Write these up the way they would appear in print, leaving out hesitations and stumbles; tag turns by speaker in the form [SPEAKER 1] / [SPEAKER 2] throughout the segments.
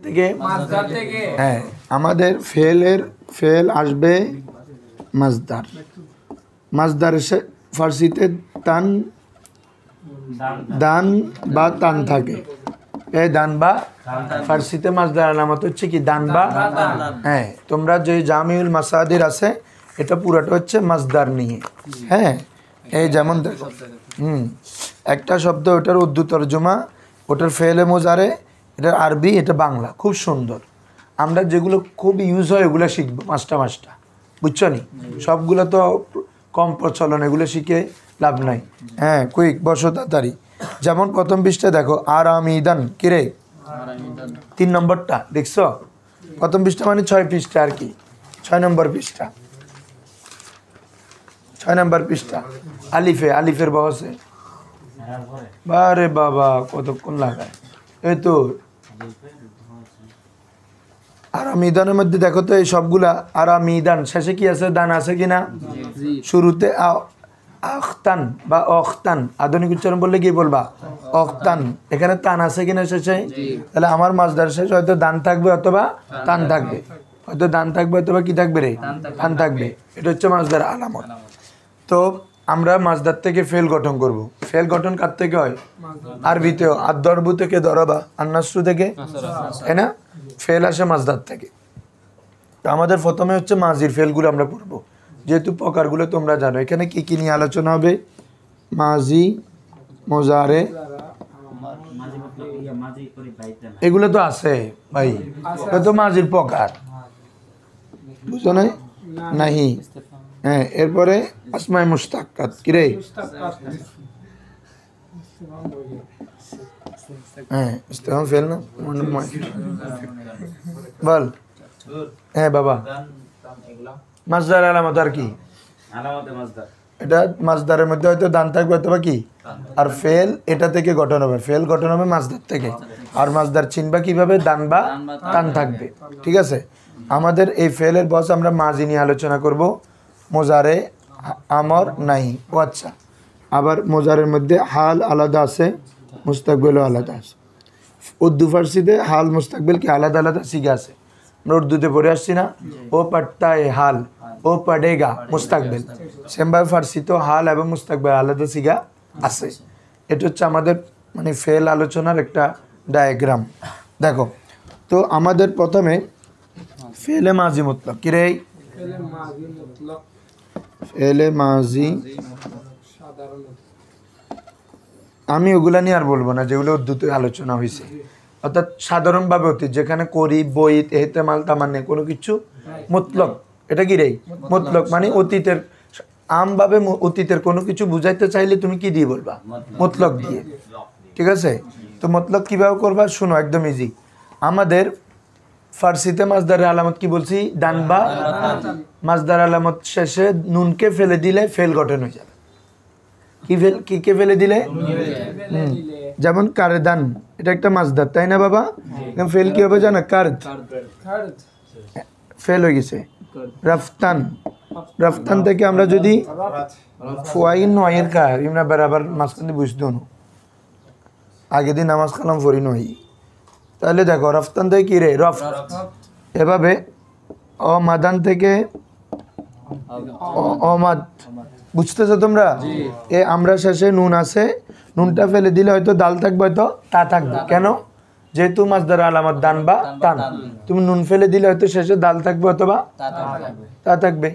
[SPEAKER 1] থেকে হ্যাঁ আমাদের ফেল আসবে মাজদার। মাজদার ফার্সিতে তান দান বা তান থাকে। এই দান বা ফার্সিতে মাজদার আলামত হচ্ছে কি দান বা। হ্যাঁ তোমরা যে জামিউল মাসাদির আছে এটা পুরোটা হচ্ছে মাজদার নিয়ে। হ্যাঁ এই যেমন দেখো একটা শব্দ ওটার উর্দু তর্জমা, ওটার ফেলে মোজারে, এটার আরবি, এটা বাংলা, খুব সুন্দর। আমরা যেগুলো খুব ইউজ হয় ওগুলো শিখবো মাস্টা বুঝছো নি? সবগুলো তো কম প্রচলন, এগুলো শিখে লাভ নাই। হ্যাঁ কুইক বসো তাড়াতাড়ি। যেমন প্রথম পৃষ্ঠা দেখো আরামিদান, কিরে 3 নম্বরটা দেখছো? প্রথম পৃষ্ঠা মানে 6 পৃষ্ঠা আর কি, 6 নম্বর পৃষ্ঠা, 6 নম্বর পৃষ্ঠা। আলিফের বহসে বারে বাবা কতক্ষণ লাগায়। এই তো আরামিদানের মধ্যে দেখো তো এই সবগুলা আরামিদান শেষে কি আছে? দান আছে কিনা? শুরুতে আখতান বা অখতান, আধুনিক উচ্চারণ বললে কি বলবা? অখতান। এখানে তান আছে কিনা শেষে? তাহলে আমার মাজদার শেষ হয়তো দান থাকবে অথবা তান থাকবে, হয়তো দান থাকবে অথবা কি থাকবে রে? তান থাকবে। এটা হচ্ছে মাজদার আলামত। তো আমরা মাজদার থেকে ফেল গঠন করব। ফেল গঠন কার থেকে হয়? আরবিতেও আদ-দরবু থেকে দরবা, আন-নাসরু থেকে, তাই না? ফেল আসে মাজদার থেকে। তো আমাদের প্রথমে হচ্ছে মাজির ফেলগুলো আমরা পড়বো, যেহেতু প্রকারগুলো তোমরা জানো। এখানে কি কি নিয়ে আলোচনা হবে? মাজি, মোজারে, এগুলো তো আছে ভাই, এটা তো মাজির প্রকার, বুঝো নাই? নাহি। হ্যাঁ এরপরে আসমায়ে মুশতাক্কাত, কিরে? হ্যাঁ ইস্তেফহাম ফেল না বল। হ্যাঁ বাবা মাজদার আলামত আর কি? এটা মাজদারের মধ্যে হয়তো দান থাকবে অথবা কি, আর ফেল এটা থেকে গঠন হবে। ফেল গঠন হবে মাজদার থেকে। আর মাজদার চিনবা কিভাবে? দান বা তান থাকবে। ঠিক আছে, আমাদের এই ফেলের বস আমরা মাজি নিয়ে আলোচনা করব। মোজারে, আমর, নাহি। ও আচ্ছা, আবার মোজারের মধ্যে হাল আলাদা আছে, মুস্তাকবেলও আলাদা আছে। উর্দু ফার্সিতে হাল মুস্তাকবেল কি আলাদা আলাদা শিখে আছে। আমরা উর্দুতে পড়ে আসছি না, ও পড়তা এ হাল, ও পড়েগা মুস্তাকবেল। সেমভাবে ফার্সিতেও হাল এবং মুস্তাকবেল আলাদা শিখা আছে। এটা হচ্ছে আমাদের মানে ফেল আলোচনার একটা ডায়াগ্রাম। দেখো তো আমাদের প্রথমে ফেলে মাজি মুতলক, কিরে? ফেলে মাজি, আমি ওগুলা নিয়ে আর বলবো না যেগুলো উর্দুতে আলোচনা হয়েছে। অর্থাৎ সাধারণভাবে অতীত, যেখানে করি, বইত, এহতেমাল, তামান্নে কোনো কিছু মুতলক। এটা কি রে? মুতলক মানে অতীতের, আমভাবে অতীতের কোনো কিছু বুঝাইতে চাইলে তুমি কি দিয়ে বলবা? মুতলক দিয়ে। ঠিক আছে, তো মতলব কিভাবে করবা শুনো, একদম ইজি। আমাদের ফার্সিতে মাজদারের আলামত কি বলছি? দান বা। মাজদার আলামত শেষে নুনকে ফেলে দিলে ফেল গঠন হয়ে যাবে। কি কে ফেলে দিলে? যেমন কারদান, এটা একটা মাজদার, তাই না বাবা? ফেল কি হবে জানো? কারদ, ফেল হয়ে গেছে। রফতান, রফতান থেকে আমরা যদি ফুয়াইন নয়ের কার ইমরা বরাবর মাঝখানে বুঝতে না, আগের দিন নামাজ কালাম ফরি নই, তাহলে দেখো রফতান থেকে কি রে? রফ। এভাবে অমাদান থেকে অমাদ, বুঝতেছো তোমরা? এ আমরা শেষে নুন আছে, নুনটা ফেলে দিলে হয়তো দাল থাকবে, হয়তো তা থাকবে। কেন? যেহেতু মাজদার আলামত দান বা তান, তুমি নুন ফেলে দিলে হয়তো শেষে দাল থাকবে অথবা তা থাকবে।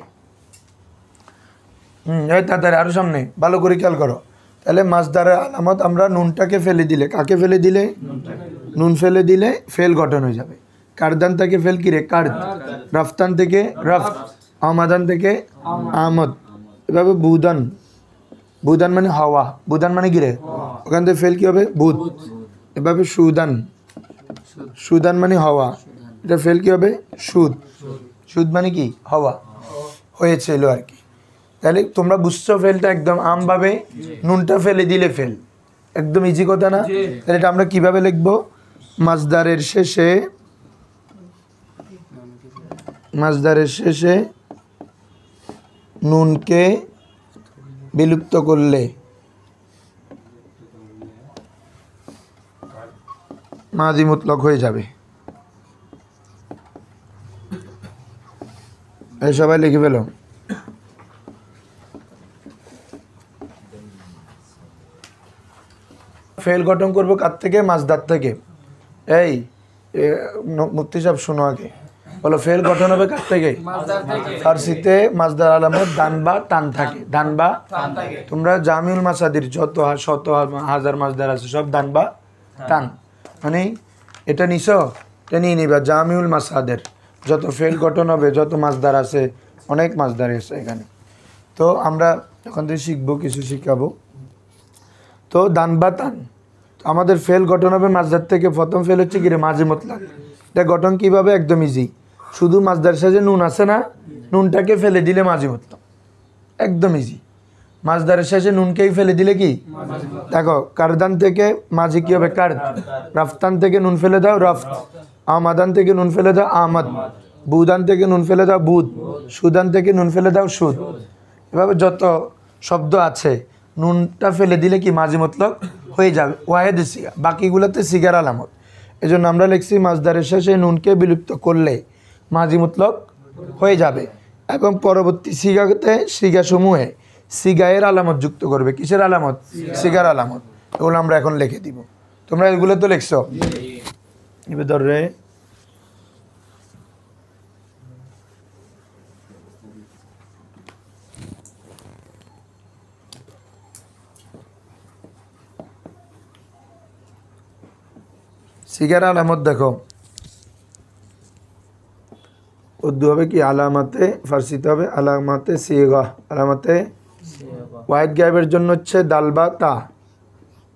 [SPEAKER 1] এই তাড়াতাড়ি আরো সামনে ভালো করে খেয়াল করো। তাহলে মাজদারের আলামত আমরা নুনটাকে ফেলে দিলে, কাকে ফেলে দিলে? নুন ফেলে দিলে ফেল গঠন হয়ে যাবে। কারদান থেকে ফেল কি রে? কার্দ। রফতান থেকে রফ। আমাদান থেকে আমদ। এভাবে বুদান, বুদান মানে হাওয়া, বুদান মানে কি রে? ওখান থেকে ফেল কি হবে? বুদ। এভাবে সুদান, সুদান মানে হাওয়া, এটা ফেল কি হবে? সুদ। সুদ মানে কি? হাওয়া হয়েছিল আর কি। তাহলে তোমরা বুঝছো ফেলটা একদম আমভাবে, নুনটা ফেলে দিলে ফেল, একদম ইজি কথা না? তাহলে এটা আমরা কিভাবে লিখবো? মাজদারের শেষে, মাজদারের শেষে নুনকে বিলুপ্ত করলে মাজি মুতলক হয়ে যাবে। এই সবাই লিখে ফেলো। ফেল গঠন করবো কার থেকে? মাজদার থেকে। এই মুফতি সাহেব শোনো আগে, বলো ফেল গঠন হবে কার থেকে? ফার্সিতে মাজদার আলামত দান বা টান থাকে। দান বা তোমরা জামিউল মাসাদির যত শত হাজার মাজদার আছে সব দান বা টান, মানে এটা নিছ, এটা নিয়ে নিবা। জামিউল মাসাদের যত ফেল গঠন হবে, যত মাজদার আছে, অনেক মাজদার আছে এখানে। তো আমরা এখন থেকে শিখবো, কিছু শিখাবো। তো দান বা টান আমাদের ফেল গঠন হবে মাজদার থেকে। প্রথম ফেল হচ্ছে কি রে? মাঝে মতলাক। এটা গঠন কিভাবে? একদম ইজি। শুধু মাজদার সাথে নুন আছে না, নুনটাকে ফেলে দিলে মাঝে মতলাক, একদম ইজি। মাজদারের শেষে নুনকেই ফেলে দিলে কি? দেখো কারদান থেকে মাঝে কি হবে? কার্দ। রফতান থেকে নুন ফেলে দাও রফত। আমাদান থেকে নুন ফেলে দাও আমাদ। বুদান থেকে নুন ফেলে দাও বুদ। সুদান থেকে নুন ফেলে দাও সুদ। এভাবে যত শব্দ আছে নুনটা ফেলে দিলে কি মাঝে মতলক হয়ে যাবে। ওয়াহেদ সিগা, বাকিগুলোতে সিগার আলামত। এই জন্য আমরা লিখছি মাজদারের শেষে নুনকে বিলুপ্ত করলে মাঝি মতলক হয়ে যাবে। এবং পরবর্তী সিগাতে সিগাসমূহে সিগায়ের আলামত যুক্ত করবে। কিসের আলামত? সিগার আলামত। এগুলো আমরা এখন লিখে দিব। তোমরা এগুলো তো লিখছো। এবার ধর রে সিগার আলামত দেখো, উর্দু হবে কি? আলামাতে, ফার্সিতে হবে আলামাতে সিগা। আলামাতে ওয়াহিদ গায়েবের জন্য হচ্ছে দাল বা তা।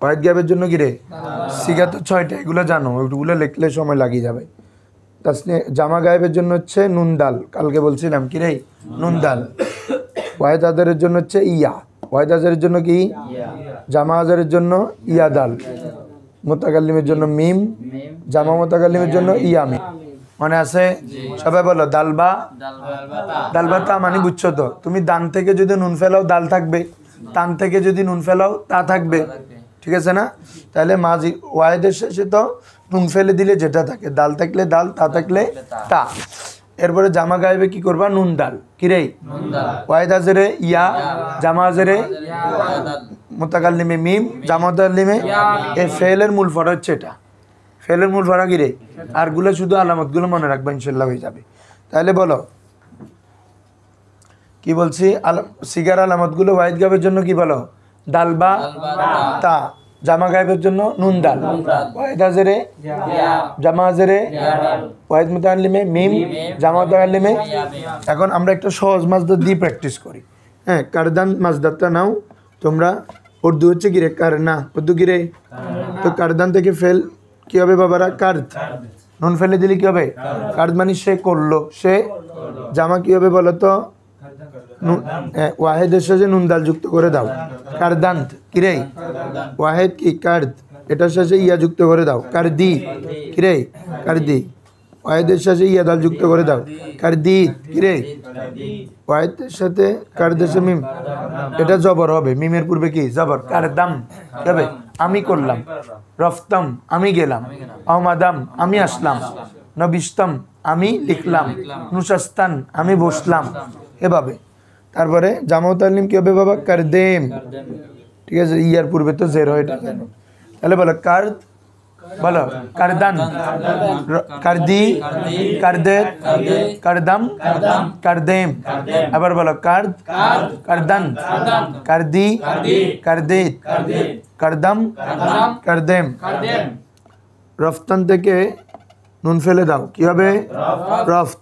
[SPEAKER 1] ওয়াহিদ গায়েবের জন্য কি রে? সিগা তো 6টা, এগুলো জানো, ওইগুলো লিখলে সময় লাগিয়ে যাবে। তাসনে জামা গায়েবের জন্য হচ্ছে নুন দাল, কালকে বলছিলাম কি রে? নুন দাল। ওয়াহিদ আজারের জন্য হচ্ছে ইয়া। ওয়াহিদ আজারের জন্য কি? জামা আজারের জন্য ইয়া দাল। মুতাকাল্লিমের জন্য মিম, জামা মুতাকাল্লিমের জন্য ইয়া মিম। মানে আছে? সবাই বলো দালবা। দালবা তা মানে বুঝছো তো? তুমি দান থেকে যদি নুন ফেলাও দাল থাকবে, টান থেকে যদি নুন ফেলাও তা থাকবে, ঠিক আছে না? তাহলে মাঝি ওয়াহেদের শেষে তো নুন ফেলে দিলে যেটা থাকে, দাল থাকলে দাল, তা থাকলে তা। এরপরে জামা গায়েবে কি করবা? নুন দাল। কি রে? ওয়াহিদ আজরে ইয়া, জামা আজরে মুতাকাল্লিমে মিম, জামা মুতাকাল্লিমে। এই ফেলের মূল ফরজ হচ্ছে এটা। ফেলের মূল ফরা কি রে? আর গুলো শুধু আলামতগুলো মনে রাখবা, ইনশাল্লাহ হয়ে যাবে। তাহলে বলো কি বলছি? সিগার আলামতগুলো ওয়াহিদ গায়েবের জন্য কি বলো? দাল বা তা। জামা গায়েবের জন্য নুন দাল। ওয়াহিদ আজরে জামা আজরে ওয়াহিদ মুতাকাল্লিমে মিম, জামা মুতাকাল্লিমে। এখন আমরা একটা সহজ মাজদার দিয়ে প্র্যাকটিস করি। হ্যাঁ, কারদান মাজদারটা নাও তোমরা। উর্দু হচ্ছে কি রে? কারনা। উর্দু কি রে? তো কারদান থেকে ফেল কি হবে বাবারা? কার্দ। নুন ফেলে দিলে কি হবে? কার্দ মানে সে করলো, সে। জামা কি হবে বলো তো? ওয়াহেদের সাথে নুন দাল যুক্ত করে দাও, কারদান্ত। কি রে? ওয়াহেদ কি? কার্দ। এটার সাথে ইয়া যুক্ত করে দাও, কারদি। কি রে? কারদি। ওয়াহেদের সাথে ইয়া দাল যুক্ত করে দাও, কারদিত। কি রে? ওয়াহেদের সাথে কারদের সাথে মিম, এটা জবর হবে। মিমের পূর্বে কি? জবর। কারদাম কি হবে? আমি করলাম। রফতাম আমি গেলাম। আহমাদাম আমি আসলাম। নবিস্তম আমি লিখলাম। নুশাস্তান আমি বসলাম। এভাবে। তারপরে জামা তালিম কি হবে বাবা? কারদেম। ঠিক আছে, ইয়ার পূর্বে তো জের হয়, এটা জানো। তাহলে বলো কার্দ, বলো কারদান, কারদি, কারদেত, কারদাম, কারদেম। আবার বলো কার্দ, কারদান, কারদি, কারদেত, কারদাম, কারদেম। রফতান থেকে নুন ফেলে দাও, কি হবে? রফত।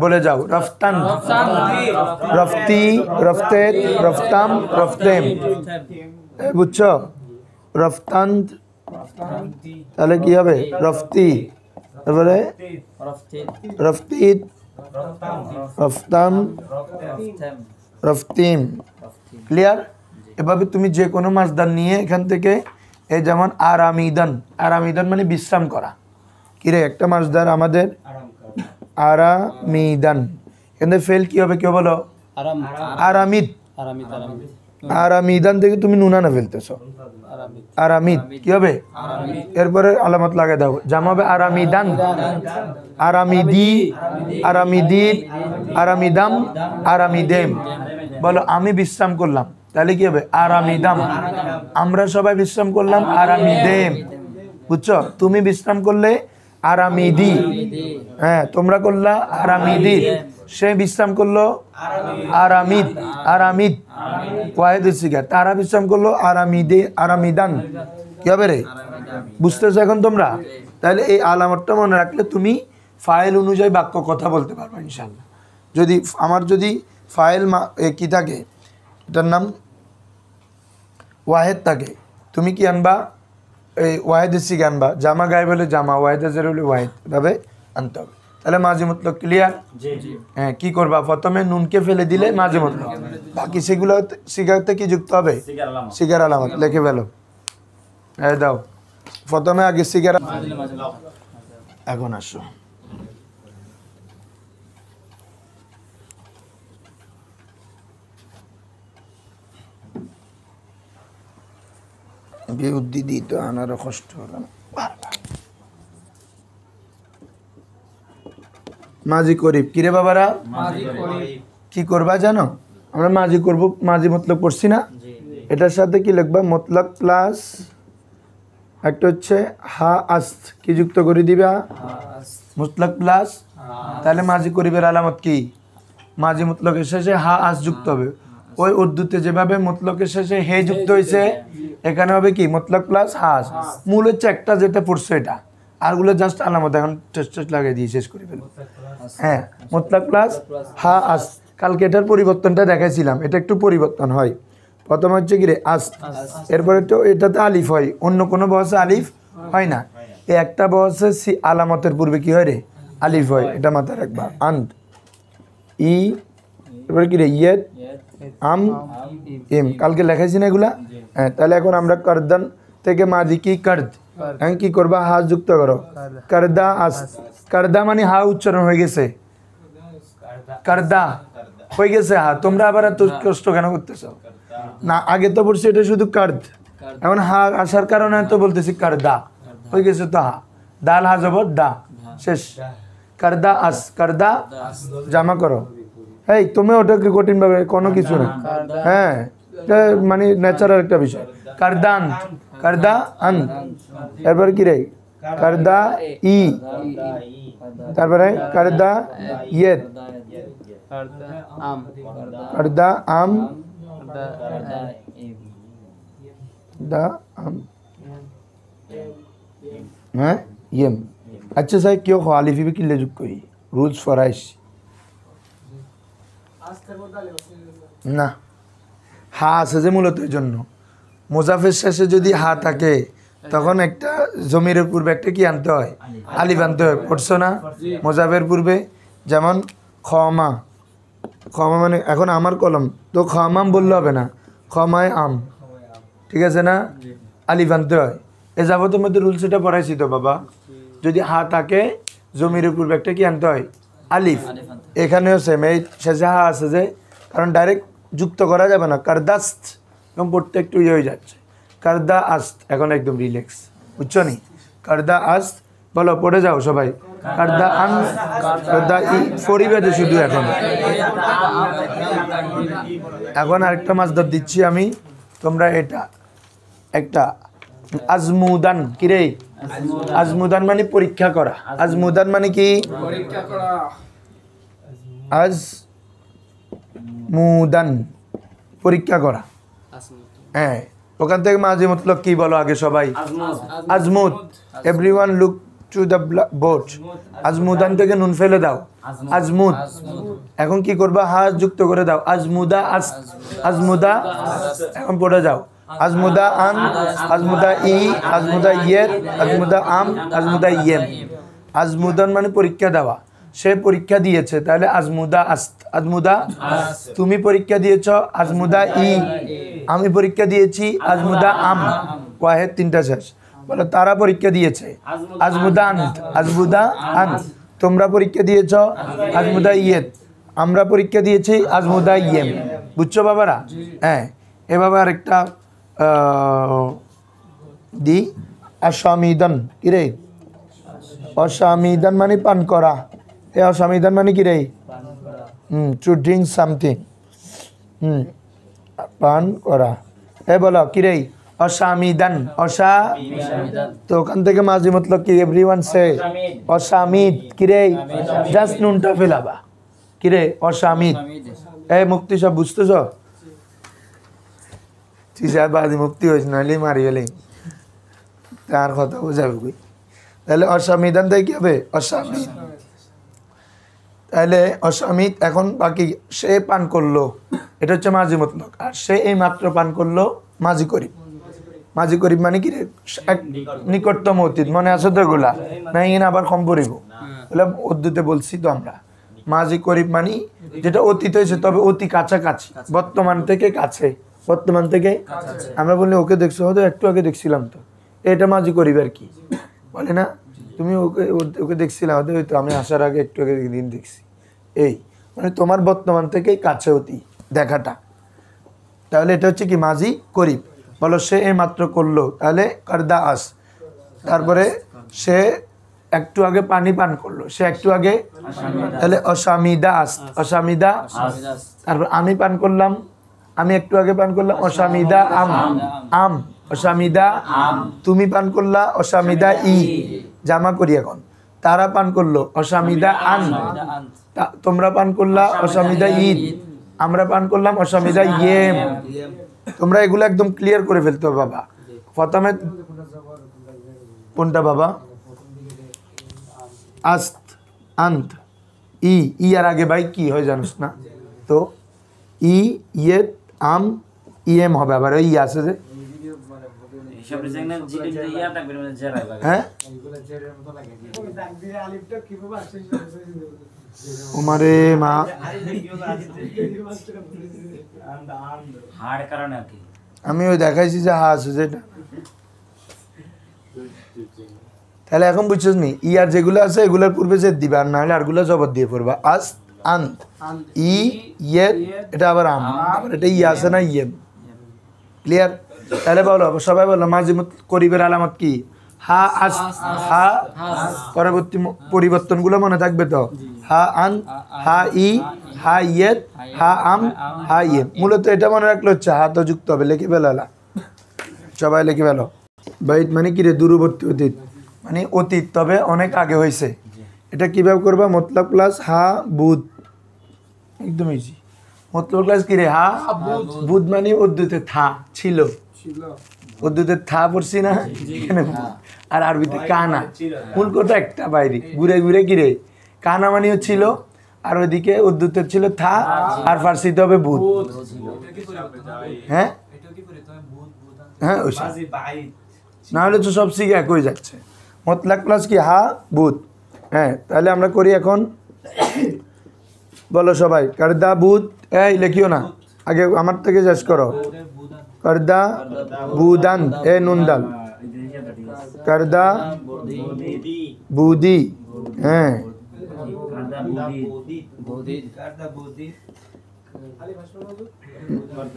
[SPEAKER 1] বলে যাও রফতান, রফতি, রফতেত, রফতাম, রফতেম। বুঝছো? রফতান তাহলে কি হবে? রফতি। তারপরে রফতিত, রফতাম, রফতিম। ক্লিয়ার? এভাবে তুমি যে কোনো মাজদার নিয়ে এখান থেকে, এই যেমন আরামিদান। আরামিদান মানে বিশ্রাম করা। কিরে? একটা মাজদার আমাদের আরামিদান। এখানে ফেল কি হবে? কেউ বলো? আরামিদ। আরামিদান থেকে তুমি নুন আনা ফেলতেছো, আরামিদ কি হবে? এরপরে আলামত লাগাই দাও, জামা হবে আরামিদান, আরামিদি, আরামিদিন, আরামিদাম, আরামিদেম। বলো আমি বিশ্রাম করলাম, তাহলে কি হবে? আরামিদাম। আমরা সবাই বিশ্রাম করলাম, আরামিদেম। বুঝছো? তুমি বিশ্রাম করলে আরামিদি, হ্যাঁ তোমরা করলা আরামিদি, সে বিশ্রাম করলো আরামিদ, আরামিদ ওয়াহিদুল সিগার, তারা বিশ্রাম করলো আরামিদে, আরামিদান। কি হবে রে? বুঝতেছো এখন তোমরা? তাহলে এই আলামতটা মনে রাখলে তুমি ফাইল অনুযায়ী বাক্য কথা বলতে পারবে ইনশাল্লাহ। যদি আমার যদি ফাইল কি থাকে, এটার নাম ওয়াহেদ থাকে, তুমি কি আনবা? এই ওয়াহেদ সিগা আনবা, জামা গায়ে বলে জামা, ওয়াহেদ হাজার হলে ওয়াহেদ, এভাবে আনতে হবে। তাহলে মাঝে মতলব ক্লিয়ার? হ্যাঁ, কি করবা? প্রথমে নুনকে ফেলে দিলে মাঝে মতলব, বাকি সেগুলো সিগারতে কি যুক্ত হবে? সিগার আলামত লিখে ফেলো। এই দাও, প্রথমে আগে সিগার। এখন আসো, বিউদ্দি দিত আনারও কষ্ট হলো না। মাঝি করিব, কিরে বাবারা কি করবা জানো? আমরা মাঝি করব, মাঝি মতলব পড়ছি না, এটার সাথে কি লিখবা? মতলব প্লাস একটা হচ্ছে হা আস্ত, কি যুক্ত করে দিবা? মতলব প্লাস। তাহলে মাঝি করিবের আলামত কি? মাঝি মতলকের শেষে হা আস যুক্ত হবে। ওই উর্দুতে যেভাবে মতলকের শেষে হে যুক্ত হয়েছে, এখানে হবে কি? মতলব প্লাস হা আস। মূল হচ্ছে একটা, যেটা পড়ছো এটা, আরগুলো জাস্ট আলামত। এখন টেস্ট লাগিয়ে দিয়ে শেষ করে ফেলবো। হ্যাঁ, মতলব প্লাস হা আস। কালকে এটার পরিবর্তনটা দেখাইছিলাম, এটা একটু পরিবর্তন হয়। প্রথম হচ্ছে কি রে? আস, এরপরে তো এটাতে আলিফ হয়, অন্য কোনো বহসে আলিফ হয় না। এই একটা বহসে আলামতের পূর্বে কি হয় রে? আলিফ হয়, এটা মাথায় রাখবা। আন্দ, ই, এরপরে কি রে? ইয়েদ, আম, এম। কালকে লেখাইছি না এগুলা? হ্যাঁ, তাহলে এখন আমরা কারদান থেকে মাঝি কি কার্দ, এখন কি করবা? হা যুক্ত করো, কারদা আস। কারদা মানে হা উচ্চারণ হয়ে গেছে, কারদা হয়ে গেছে হা। তোমরা আবার এত কষ্ট কেন করতেছ? না, আগে তো পড়ছি এটা শুধু কার্দ, এখন হা আসার কারণে তো বলতেছি কারদা হয়ে গেছে, তো হা, দাল হা জবর দা, শেষ। কারদা আস, কারদা জামা করো। এই তুমি ওটাকে কঠিন ভাবে কোনো কিছু না, হ্যাঁ এটা মানে ন্যাচারাল একটা বিষয়। কারদান, কারদা আন, এরপর কি রে? কারদা ই, তারপরে কারদা ইয়েদ, কারদা আম, দা আম, হ্যাঁ ইয়েম। আচ্ছা স্যার, কেউ আলিফি কিল্লে যুগ করি রুলস ফরাইস না, হা আছে যে মূলত এই জন্য। মুজাফের শেষে যদি হা থাকে, তখন একটা জমিরের পূর্বে একটা কি আনতে হয়? আলিফ আনতে হয়। পড়ছো না মুজাফের পূর্বে? যেমন ক্ষমা, ক্ষমা মানে এখন আমার কলম, তো ক্ষমাম বললে হবে না, ক্ষমায় আম, ঠিক আছে না? আলিফ আনতে হয়। এ যাবতের মধ্যে রুলস এটা পড়াইছি তো বাবা। যদি হা থাকে, জমিরের পূর্বে একটা কি আনতে হয়? আলিফ। এখানেও সেম, এই শেষে হা আছে যে, কারণ ডাইরেক্ট যুক্ত করা যাবে না। কারদাস্ত এবং পড়তে একটু ইয়ে হয়ে যাচ্ছে। কারদা আস্ত, এখন একদম রিল্যাক্স, বুঝছো নি? কারদা আস্ত বলো, পড়ে যাও সবাই। কারদা আন, কারদা ই, পরিবেদে শুধু। এখন আরেকটা মাসদার দিচ্ছি আমি, তোমরা এটা একটা আজমুদান, কি রে? আজমুদান মানে পরীক্ষা করা। আজমুদান মানে কি? আজমুদান পরীক্ষা করা। হ্যাঁ, ওখান থেকে মাঝে মতলব কি বলো আগে সবাই? আজমুদ। Everyone look to the board. আজমুদান থেকে নুন ফেলে দাও, আজমুদ। এখন কি করবা? হা যুক্ত করে দাও, আজমুদা আস, আজমুদা। এখন পড়ে যাও, আজমুদা আন, আজমুদা ই, আজমুদা ইয়ের, আজমুদা আম, আজমুদা ইয়েম। আজমুদান মানে পরীক্ষা দেওয়া। সে পরীক্ষা দিয়েছে, তাহলে আজমুদা আস্ত, আজমুদা। তুমি পরীক্ষা দিয়েছ, আজমুদা ই। আমি পরীক্ষা দিয়েছি, আজমুদা আম। ওয়াহেদ তিনটা শেষ। বলো, তারা পরীক্ষা দিয়েছে, আজমুদা আন্ত, আজমুদা আন্ত। তোমরা পরীক্ষা দিয়েছ, আজমুদা ইয়েদ। আমরা পরীক্ষা দিয়েছি, আজমুদা ইয়েম। বুঝছো বাবারা? হ্যাঁ, এভাবে আরেকটা দি আসামিদান কিরে অসামিদান মানে পান করা এ অসামিদান মানে কিরে টু ড্রিঙ্ক সামথিং পান করা এ বলো কিরে অসামিদান তো ওখান থেকে মাঝি মতলব কি এভরিওয়ান সে অসামিদ কিরে জাস্ট নুনটা ফেলাবা কিরে অসামিদ এ মুক্তি সব বুঝতেছ বাদি মুক্তি হয়েছে নাহলে মারি গেলে তার কথা বোঝাবে কই তাহলে অসামিদান থেকে কি হবে অসামিদ তাহলে অসামিদ এখন বাকি সে পান করলো এটা হচ্ছে মাঝি মতলক আর সে এই মাত্র পান করলো মাঝি করিব মানে কি রে নিকটতম অতীত মনে আছে তো এগুলা না ইন আবার কম পড়িব বলে উর্দুতে বলছি তো আমরা মাঝি করিব মানে যেটা অতীত হয়েছে তবে অতি কাছাকাছি বর্তমান থেকে কাছে বর্তমান থেকে আমরা বললে ওকে দেখছো হয়তো একটু আগে দেখছিলাম তো এটা মাঝি করিব আর কি বলে না তুমি ওকে দেখছিলাম হয়তো ওই তো আমি আসার আগে একটু আগে দিন দেখছি এই মানে তোমার বর্তমান থেকে কাছে অতি দেখাটা তাহলে এটা হচ্ছে কি মাঝি করিব বলো সে এই মাত্র করলো তাহলে করদা আস তারপরে সে একটু আগে পানি পান করলো সে একটু আগে তাহলে অসামিদা আস অসামিদা তারপর আমি পান করলাম আমি একটু আগে পান করলাম অসামিদা আম অসামিদা তুমি পান করলা অসামিদা ই জামা করি এখন তারা পান করলো অসামিদা আন তোমরা পান করলা অসামিদা ঈদ আমরা পান করলাম অসামিদা ইয়েম তোমরা এগুলো একদম ক্লিয়ার করে ফেলতে হবে বাবা প্রথমে কোনটা বাবা আস্ত আন্ত ই আর আগে ভাই কি হয় জানিস না তো ইয়ে আম ইএম হবে আবার ওই আছে যে হ্যাঁ উমারে মা আমি ওই দেখাইছি যে হা আছে যেটা তাহলে এখন বুঝছিস নি ইয়ার যেগুলো আছে এগুলোর পূর্বে যে দিবা আর নাহলে আরগুলো জবর দিয়ে পড়বা আস আন্ত ইয়ে এটা আবার আম আবার এটা ইয়ে আছে না ইয়েম ক্লিয়ার তাহলে বলো সবাই বলো মাঝি করিবের আলামত কি হা আস হা পরবর্তী পরিবর্তনগুলো মনে থাকবে তো হা আন হা ই হা ইয়েত হা আম হা ইয়ে মূলত এটা মনে রাখলে হচ্ছে হা তো যুক্ত হবে লিখে ফেলালা সবাই লিখে ফেলো বাইট মানে কি রে দূরবর্তী অতীত মানে অতীত তবে অনেক আগে হয়েছে এটা কিভাবে করবা মতলব প্লাস হা বুধ একদম ইজি মতলব প্লাস কি রে হা বুধ মানে উর্দুতে থা ছিল উর্দুতে থা পড়ছি না আর আরবিতে কানা মূল কথা একটা বাইরে ঘুরে ঘুরে গিরে কানা মানেও ছিল আর ওইদিকে উর্দুতে ছিল থা আর ফার্সিতে হবে বুধ হ্যাঁ হ্যাঁ না হলে তো সব শিখে এক হয়ে যাচ্ছে মতলাক প্লাস কি হা বুধ হ্যাঁ তাহলে আমরা করি এখন বলো সবাই করদা বুধ এই লেখিও না আগে আমার থেকে শেষ করো করদা বুদান এ নুনদাল করদা বুদি হ্যাঁ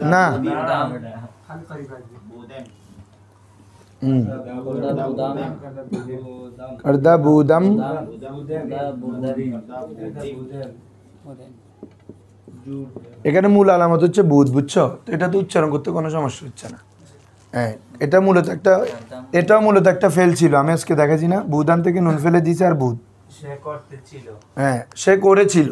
[SPEAKER 1] না করদা বুদম এখানে মূল আলামত হচ্ছে বুধ বুঝছো তো এটা তো উচ্চারণ করতে কোনো সমস্যা হচ্ছে না হ্যাঁ এটা মূলত একটা এটাও মূলত একটা ফেল ছিল আমি আজকে দেখাচ্ছি না বুদান থেকে নুন ফেলে দিয়েছে আর বুধ হ্যাঁ সে করেছিল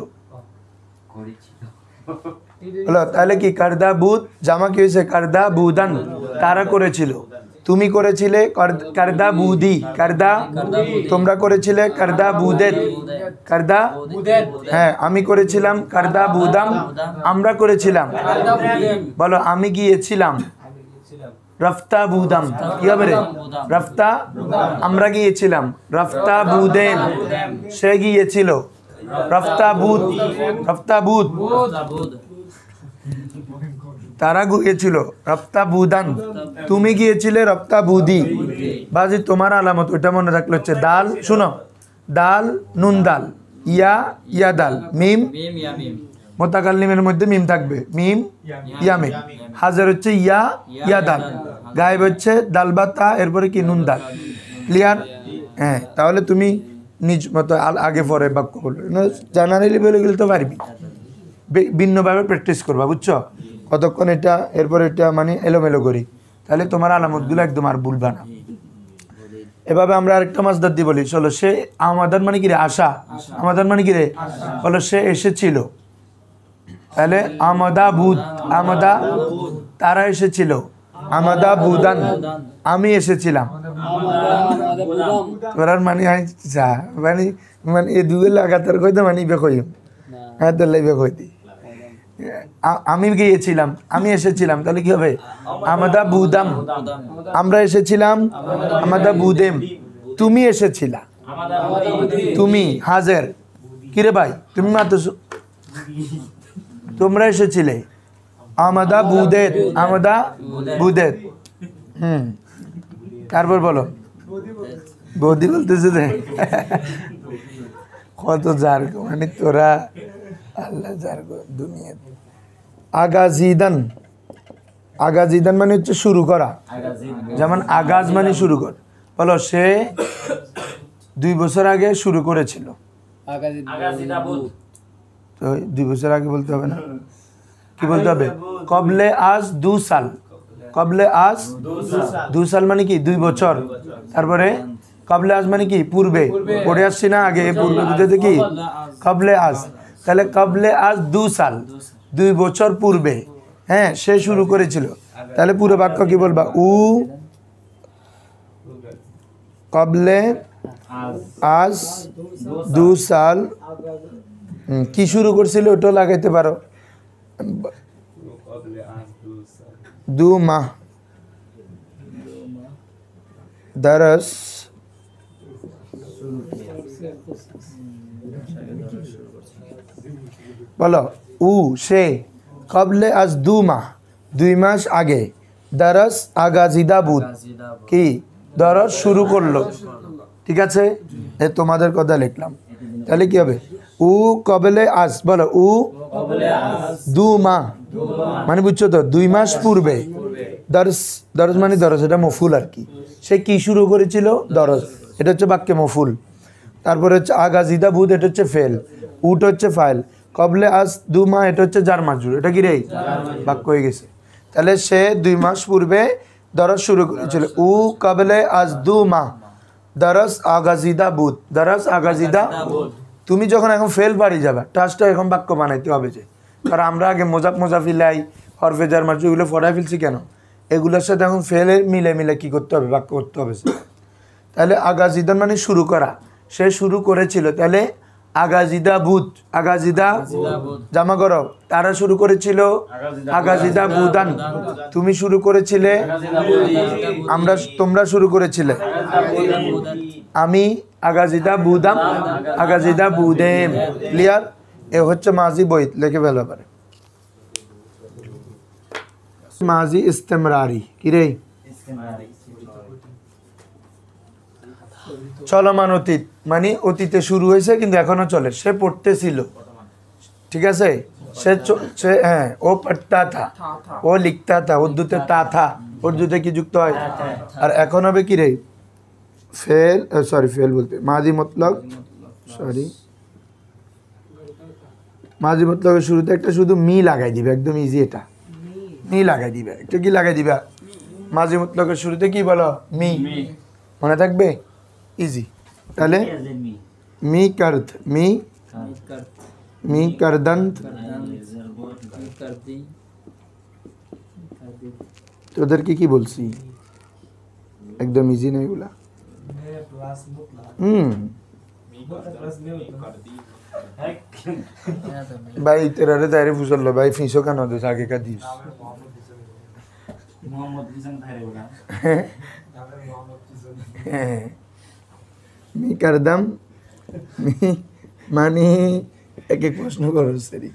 [SPEAKER 1] হলো তাহলে কি করদা বুধ জামা কি হয়েছে করদা বুদান তারা করেছিল তুমি করেছিলে করদা বুদি করদা তোমরা করেছিলে করদা বুদেত করদা হ্যাঁ আমি করেছিলাম করদা বুদাম আমরা করেছিলাম বলো আমি গিয়েছিলাম রফতা বুদাম কি হবে রে রফতা আমরা গিয়েছিলাম রফতা বুদেন সে গিয়েছিল রফতা বুদ রফতা বুদ তারা গিয়েছিল রফতা বুদান তুমি গিয়েছিলে রফতা বুদি বাজি তোমার আলামত ওইটা মনে রাখলে হচ্ছে দাল শুনো দাল নুন দাল ইয়া ইয়া দাল মিম মুতাকাল্লিমের মধ্যে মিম থাকবে, মিম ইয়ামিন, হাজার হচ্ছে ইয়া ইয়া দাল, গায়েব হচ্ছে দাল বা তা, এরপরে কি নুন দাল। ক্লিয়ার? হ্যাঁ, তাহলে তুমি নিজ মতো আগে পরে বাক্য বলবে, জানারিলি বলে গেলে তো পারবি, ভিন্নভাবে প্র্যাকটিস করবা, বুঝছো? কতক্ষণ এটা এরপর এটা মানে এলোমেলো করি, তাহলে তোমার আলামতগুলো একদম আর ভুলবা না। এভাবে আমরা আরেকটা মাসদার দিয়ে বলি, চলো। সে আমাদের মানে কি রে? আশা। আমাদের মানে কি রে? বলো সে এসেছিল, তাহলে আমাদা বুধ, আমাদা তারা এসেছিল, আমাদা বুদান আমি এসেছিলাম। তোরার মানে মানে মানে এই দুই লাগাতার কইতে মানে ইবে কই হ্যাঁ তো লাইবে কইতি আমি গিয়েছিলাম, আমি এসেছিলাম, তাহলে কি হবে? আমাদা বুদাম আমরা এসেছিলাম, আমাদা বুদেম তুমি এসেছিলা, তুমি হাজার কিরে ভাই তুমি মাত্র তোমরা এসেছিলে, আমাদা বুদেত, আমাদা বুদেত। তারপর বলো, বৌদি বলতেছে যে কত যার মানে তোরা আল্লাহ যার দুনিয়া। আগাজিদান, আগাজিদান মানে হচ্ছে শুরু করা, যেমন আগাজ মানে শুরু কর। বলো সে 2 বছর আগে শুরু করেছিল, তো 2 বছর আগে বলতে হবে না, কি বলতে হবে? কবলে আজ 2 সাল, কবলে আজ 2 সাল মানে কি 2 বছর। তারপরে কবলে আজ মানে কি পূর্বে, পড়ে আসছি না আগে, পূর্বে বুঝতে কি কবলে আজ, তাহলে কবলে আজ 2 সাল 2 বছর পূর্বে, হ্যাঁ সে শুরু করেছিল। তাহলে পুরো বাক্য কি বলবা? উ কবলে আজ 2 সাল কি শুরু করছিল ওটাও লাগাইতে পারো, 2 মাহ দরস বলো উ সে কবলে আজ 2 মাহ 2 মাস আগে, দরস আগাজিদা বুদ কি দরস শুরু করলো। ঠিক আছে, এ তোমাদের কথা লিখলাম। তাহলে কি হবে? উ কবলে আজ, বলো উ 2 মাহ মানে বুঝছো তো 2 মাস পূর্বে, দরস দরস মানে দরস, এটা মফুল আর কি। সে কি শুরু করেছিল? দরস, এটা হচ্ছে বাক্যে মফুল। তারপরে হচ্ছে আগাজিদা বুদ, এটা হচ্ছে ফেল, উট হচ্ছে ফাইল, কবলে আজ 2 মাহ এটা হচ্ছে জার মাজরুর, এটা কি রে? বাক্য হয়ে গেছে। তাহলে সে 2 মাস পূর্বে দরস শুরু করেছিল, উ কবলে আজ 2 মাহ দরস আগাজিদা বুদ, দরস আগাজিদা। তুমি যখন এখন ফেল বাড়ি যাবে, টাচটা এখন বাক্য বানাইতে হবে যে, কারণ আমরা আগে মোজাফিলাই হরফে জার মাজরুর এগুলো ফড়াই ফেলছি কেন? এগুলোর সাথে এখন ফেলে মিলে মিলে কি করতে হবে? বাক্য করতে হবে। তাহলে আগাজিদা মানে শুরু করা, সে শুরু করেছিল, তাহলে আগাজিদা বুদ, আগাজিদা জামা করো, তারা শুরু করেছিল, আগাজিদা বুদান তুমি শুরু করেছিলে, আমরা তোমরা শুরু করেছিলে, আমি আগাজিদা বুদাম আগাজিদা বুদেম। ক্লিয়ার? এ হচ্ছে মাজি বইত, লিখে ফেলা পারে। মাজি ইস্তেমরারি কি রে? চলমান অতীত মানে অতীতে শুরু হয়েছে কিন্তু এখনো চলে, সে পড়তেছিল। ঠিক আছে, সে হ্যাঁ ও পড়তা থা, ও লিখতা থা, উর্দুতে তা থা, উর্দুতে কি যুক্ত হয়? আর এখন হবে কি রে? ফেল, সরি ফেল বলতে মাজি মতলব, সরি মাজি মতলবের শুরুতে একটা শুধু মি লাগাই দিবে, একদম ইজি। এটা মি লাগাই দিবে, একটা কি লাগাই দিবা? মাজি মতলবের শুরুতে কি বলো? মি, মনে থাকবে? ইজি। তাহলে মি করত, মি মি করদন্ত, তোদেরকে কি বলছি? একদম ইজি না এগুলা। ভাই তেরারে দায়রে ফুসল ভাই, ফিসো কেন দিস আগে কা দিস? মি করদম মি মানে এক এক প্রশ্ন করো সেরি।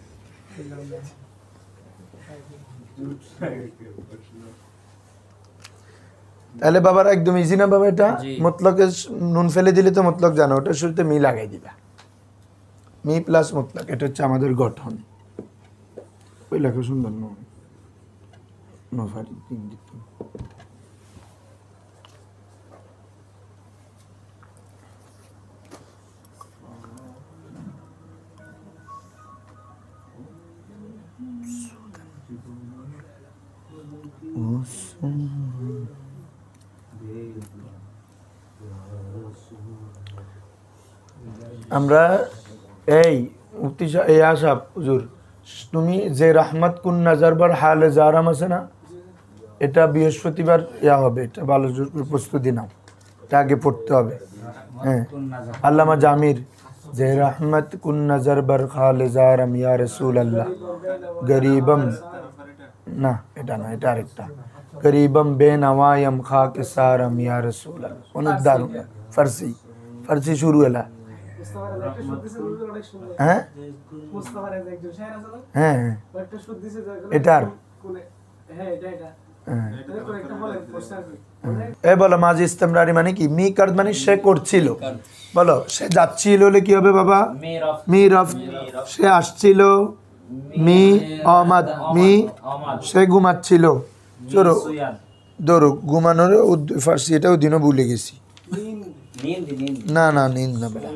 [SPEAKER 1] তাহলে বাবার একদম ইজি না বাবা? এটা মতলকে নুন ফেলে দিলে তো মতলক জানো, ওটা শুরুতে মি লাগাই দিবা, মি প্লাস মতলক, এটা হচ্ছে আমাদের গঠন। ওই লেখা সুন্দর নো ফারি তিন দিত আমরা এই মুফতি এই আসাব হুজুর তুমি যে রাহমাত কুন নাজারবার হালে জারাম আছে না, এটা বৃহস্পতিবার হবে, এটা ভালো প্রস্তুতি নাও, এটা আগে পড়তে হবে। হ্যাঁ, আল্লামা জামির যে রাহমাত কুন নাজারবার হালে জারাম ইয়া রাসূলুল্লাহ গরিবম, না এটা না, এটা আরেকটা, গরিবম বেনওয়ায়ম খাকে সারম ইয়া রাসূলুল্লাহ, অনেক দারুণ ফার্সি শুরু এলা। হ্যাঁ হ্যাঁ এটার এ বলো মাঝি ইস্তেমরারি মানে কি? মি কার্ড মানে সে করছিল, বলো সে যাচ্ছিল হলে কি হবে বাবা? মি রফ। সে আসছিল মি অমাদ, মি সে ঘুমাচ্ছিল, চলো ধরো ঘুমানোর ফার্সি এটাও দিনও ভুলে গেছি। না না নিন্দ না বেলা,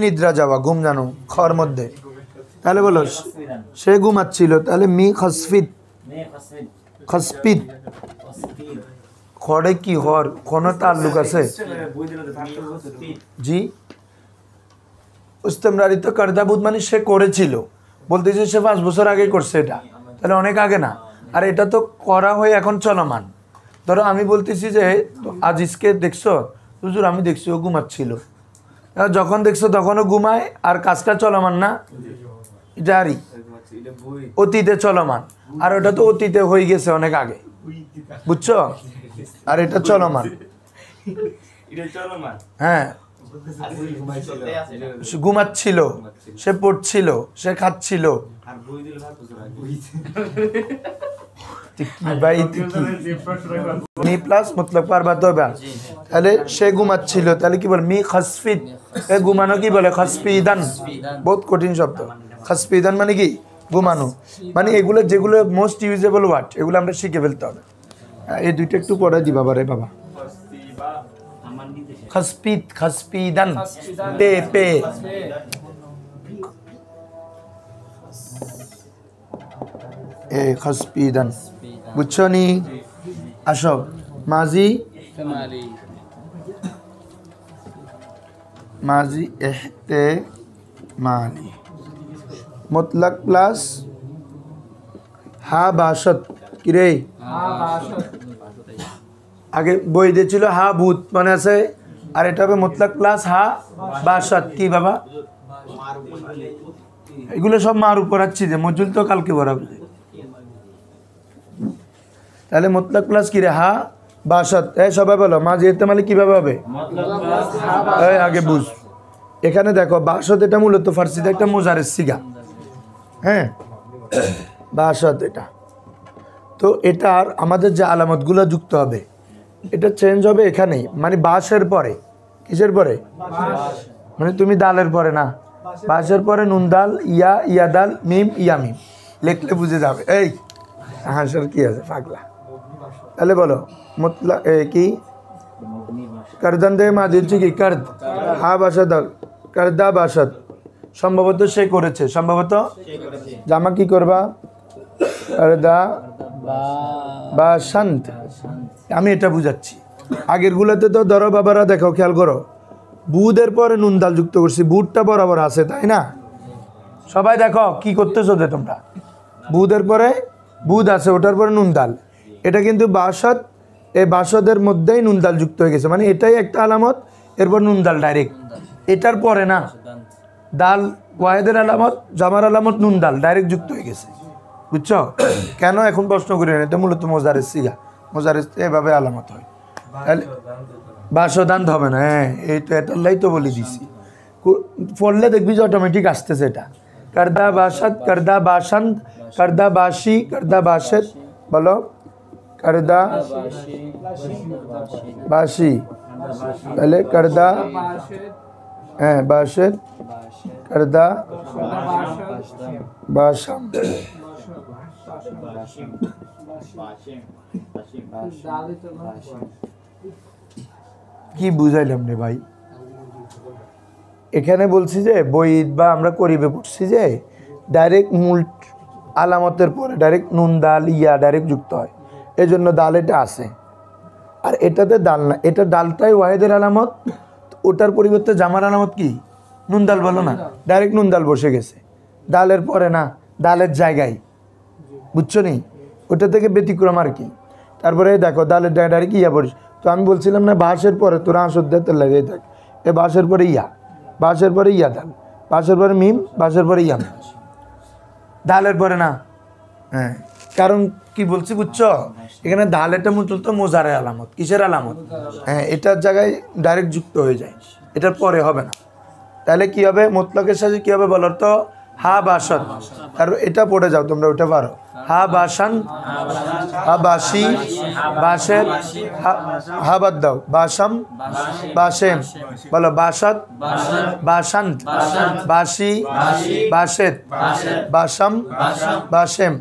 [SPEAKER 1] নিদ্রা যাওয়া, ঘুম জানো খর মধ্যে, তাহলে বলো সে ঘুমাচ্ছিল, তাহলে মি খসফিত, খসপিত খড়ে কি হর কোনো তাল্লুক আছে? জি ইস্তেমরারি তো কারদাবুদ মানে সে করেছিল, বলতেছে সে 5 বছর আগে করছে, এটা তাহলে অনেক আগে না, আর এটা তো করা হয়ে এখন চলমান। ধরো আমি বলতেছি যে আজিজকে দেখছো হুজুর, আমি দেখছি ও ঘুমাচ্ছিল, যখন দেখছো তখনও ঘুমায় আর কাজটা চলমান না, এটা আরই অতীতে চলমান, আর ওটা তো অতীতে হয়ে গেছে অনেক আগে, বুঝছো? আর এটা চলমান। হ্যাঁ ঘুমাচ্ছিল, সে পড়ছিল, সে খাচ্ছিল, মি প্লাস মতলব পারবাত হবে, তাহলে সে ঘুমাচ্ছিল, তাহলে কি বলে? মি খসফিদ, এ ঘুমানো কি বলে? খসফিদান, বহুত কঠিন শব্দ। খসফিদান মানে কি? ঘুমানো। মানে এগুলো যেগুলো মোস্ট ইউজেবল ওয়ার্ড, এগুলো আমরা শিখে ফেলতে হবে। এই দুইটা একটু পড়ে দি বাবা রে বাবা। খসফিদ, খসফিদান, পে পে, এ খসফিদান, বুঝছো নি? আসো মাজি, মাজি এহতে মালি, মুতলাক প্লাস হা বাসত, কিরে আগে বই দিয়েছিল হা ভূত মানে আছে, আর এটা হবে মুতলাক প্লাস হা বাসত, কি বাবা? এগুলো সব মার উপর আছি যে মজুল তো কালকে বরাবর, তাহলে মুতলাক প্লাস কি রে? হা বাসত। সবাই বলো মাঝি ইহতেমালি কিভাবে হবে? আগে বুঝ, এখানে দেখো বাসত এটা মূলত ফার্সিতে একটা মুজারের সিগা। হ্যাঁ বাসত এটা, তো এটার আমাদের যে আলামতগুলো যুক্ত হবে, এটা চেঞ্জ হবে এখানেই, মানে বাসের পরে। কিসের পরে? মানে তুমি দালের পরে না, বাসের পরে নুন দাল, ইয়া ইয়া দাল, মিম ইয়া মিম লিখলে বুঝে যাবে। এই হাসার কি আছে পাগলা? তাহলে বলো মুতলা কি কারদান দে মাঝি হচ্ছে কি? কার্দ, হা বাসদ, কারদা বাসদ, সম্ভবত সে করেছে, সম্ভবত জামা কি করবা? কারদা বাসান্ত। আমি এটা বুঝাচ্ছি, আগের গুলোতে তো ধরো বাবারা দেখো খেয়াল করো, বুধের পরে নুন দাল যুক্ত করছি, বুধটা বরাবর আছে তাই না? সবাই দেখো কি করতেছো যে তোমরা, বুধের পরে বুধ আছে, ওটার পরে নুন দাল, এটা কিন্তু বাসদ, এই বাসদের মধ্যেই নুন দাল যুক্ত হয়ে গেছে, মানে এটাই একটা আলামত, এরপর নুন দাল ডাইরেক্ট, এটার পরে না দাল ওয়াহেদের আলামত, জামার আলামত, নুন দাল ডাইরেক্ট যুক্ত হয়ে গেছে, বুঝছো? কেন এখন প্রশ্ন করি না, এটা মূলত মোজারের সিগা, মোজারের এভাবে আলামত হয়, তাহলে বাসদান্ত হবে না। হ্যাঁ এই তো এটাই তো বলে দিছি, পড়লে দেখবি যে অটোমেটিক আসতেছে এটা। কারদা বাসাদ, কারদা বাসান্ত, কারদা বাসি, কারদা বাসেদ, বলো কারদা বাসি, তাহলে কারদা হ্যাঁ বাসের কারদা বাসাম কি বুঝাইলাম রে ভাই? এখানে বলছি যে বইদ বা আমরা করিবে পড়ছি যে ডাইরেক্ট মূল আলামতের পরে ডাইরেক্ট নুন দাল ইয়া ডাইরেক্ট যুক্ত হয়, এই জন্য দাল এটা আছে। আর এটাতে দাল না, এটা ডালটাই ওয়াহেদের আলামত, ওটার পরিবর্তে জামার আলামত কি নুন দাল বলো না, ডাইরেক্ট নুন দাল বসে গেছে দালের পরে না, দালের জায়গায়, বুঝছো নি? ওটা থেকে ব্যতিক্রম আর কি। তারপরে দেখো দালের ডাইরেক্ট ইয়া পড়িস, তো আমি বলছিলাম না বাঁশের পরে তোরা আসতে লাগে থাক, এ বাঁশের পরে ইয়া, বাঁশের পরে ইয়া দাল, বাঁশের পরে মিম, বাঁশের পরে ইয়া দালের পরে না। হ্যাঁ কারণ কি বলছি বুঝছো, এখানে দাল এটা মূলত মোজারের আলামত, কিসের আলামত? হ্যাঁ এটার জায়গায় ডাইরেক্ট যুক্ত হয়ে যায়, এটার পরে হবে না। তাহলে কি হবে মুতলাকের সাথে কি হবে বলো তো? হা বাসান। আর এটা পড়ে যাও তোমরা, ওটা পারো। হা বাসান, হা বাসি, বাসের, হা বাদ দাও, বাসাম, বাসেম, বলো বাসাত, বাসান্ত, বাসি, বাসেত, বাসাম, বাসেম।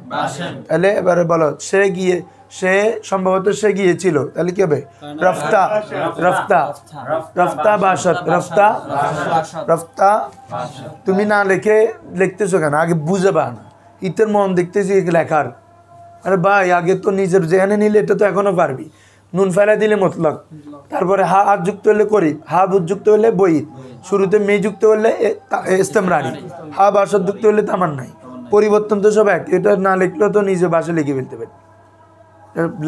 [SPEAKER 1] তাহলে এবারে বলো সে গিয়ে, সে সম্ভবত সে গিয়েছিল, তাহলে কি হবে? রফতা, রফতা, রফতা বাসাত, রফতা, রফতা। তুমি না লিখে লিখতেছো কেন? আগে বুঝবা না, ইতের মন দেখতেছি লেখার। আরে ভাই আগে তো নিজের জেহানে নিলে এটা তো এখনো পারবি। নুন ফেলা দিলে মতলক, তারপরে হা আর যুক্ত হলে করি, হা বুধ যুক্ত হলে বইত, শুরুতে মে যুক্ত হলে ইস্তেমরারি, হা বাসাত যুক্ত হলে তামান নাই, পরিবর্তন তো সব এক। এটা না লিখলেও তো নিজে বাসা লিখে ফেলতে পারি।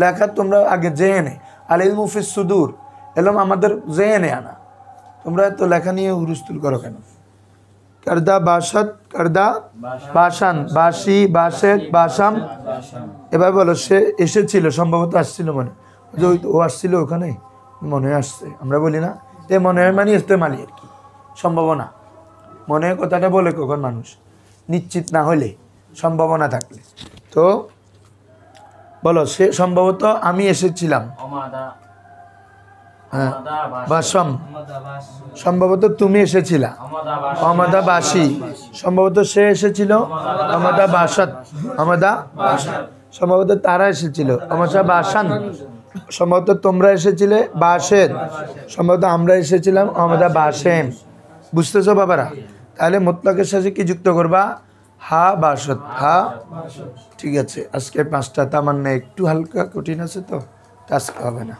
[SPEAKER 1] লেখা তোমরা আগে জেহেনে, আল ইলমু ফিস সুদূর, এলম আমাদের জেহেনে আনা। তোমরা তো লেখা নিয়ে হুরুস্তুল করো কেন? কারদা বাসাত, কারদা বাসান, বাসি, বাসেত, বাসাম। এবার বলো সে এসেছিল, সম্ভবত আসছিল, মনে যে ও আসছিল ওখানে, মনে হয় আসছে। আমরা বলি না এ মনে হয় মানে ইস্তেমালি আর কি, সম্ভাবনা। মনে হয় কথাটা বলে কখন মানুষ নিশ্চিত না হলে, সম্ভাবনা থাকলে। তো বলো সে সম্ভবত আমি এসেছিলাম, হ্যাঁ বাসম, সম্ভবত তুমি এসেছিলা, অমাদা বাসি, সম্ভবত সে এসেছিল, অমাদা বাসাত, অমাদা সম্ভবত তারা এসেছিল, অমাশা বাসান, সম্ভবত তোমরা এসেছিলে, বাসেদ, সম্ভবত আমরা এসেছিলাম, অমাদা বাসেম। বুঝতেছো বাবারা? তাহলে মুতলাকের সাথে কি যুক্ত করবা? হা বাসত, হা। ঠিক আছে, আজকে 5টা তামান্না একটু হালকা কঠিন আছে, তো আজকে হবে না।